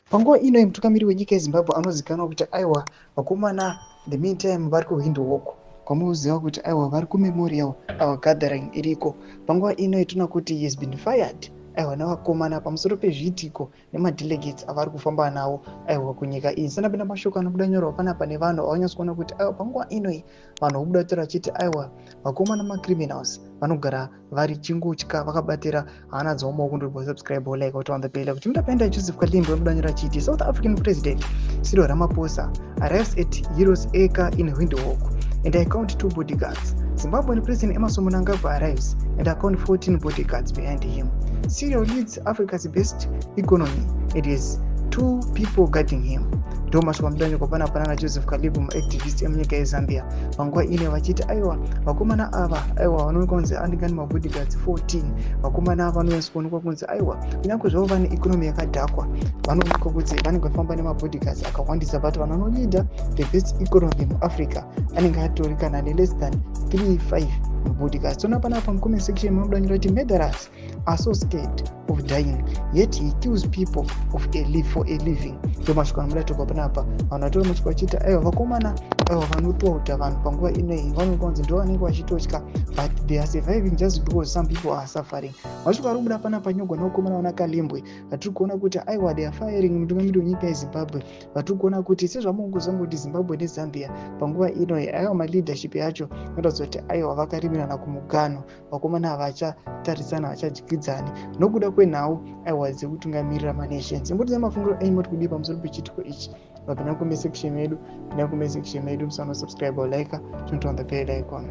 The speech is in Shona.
Panguva ino mutungamiri wenyika yeZimbabwe anozikanwa kuti aiwa vakomana the meantime vari kuwind walk kwamunoziva kuti aiwa vari kumemorial our gathering iriko. Panguva ino yatinoona kuti he has been fired aiwa navakomana pamusoro pezviitiko nemadelegates avari kufamba nawo aiwa kunyika iyi. Sandapinda mashoko anobuda nyorwa panapa nevanhu avanyatsokuona kuti aiwa panguva inoi vanhu vobuda kutaura vachiti aiwa vakomana macriminals vanogara vari chingutya vakabatira hana dzavo maoko ndorwa subscribe like kuti on the bell kuti mutapenda Joseph Kalimbo anobuda nyora chiti South African President Cyril Ramaphosa arrives at Heroes Acre in Windhoek and I count 2 bodyguards. Zimbabwean President Emmerson Mnangagwa arrives and I count 14 bodyguards behind him. Cyril leads Africa's best economy. It is 2 people guarding him. Thomas Wamdanyo kopana pana Joseph Kalimbo activist emunyika yeZambia panguva ine vachiti aiwa vakomana ava aiwa vanoonekwa kunzi andingani mabodyguards 14 vakomana ava vanoonekwa kunzi aiwa kunyange zvavo vane economy yakadhakwa vanoonekwa kuti vanenge vachifamba nemabodyguards akawandisa but vanhu vanoleader the best economy muAfrica anenge atorikana less than 3-5 bodyguards. Tona panapa mcomment section munobuda nyora kuti murderers are so scared of dying yet he kills people for a living. Ndomashoko anobuda toko panapa vanhu vatori muchiko vachiti aiwa vakomana aiwa vanotota vanhu panguva inoi vanoonekwa kunzi ndo vanenge vachitotya but they are surviving just because some people are suffering. Mashoko ari kubuda panapa nyogwa navakomana vana Kalimbwe vatiri kuona kuti aiwa they are firing mutungamiri wenyika yeZimbabwe vatiri kuona kuti sezvamungozwa kuti Zimbabwe neZambia panguva inoi aiwa maleadership yacho inoratidza kuti aiwa vakarimirana kumugano vakomana havachatarisana havachadyidzani nokuda kwenhau aiwa dzekutungamirira manations. Imboti mafungiro enyu moti kudii pamusoro pechitiko ichi vapinda kume section medu musango subscribe or like, turn on the bell icon.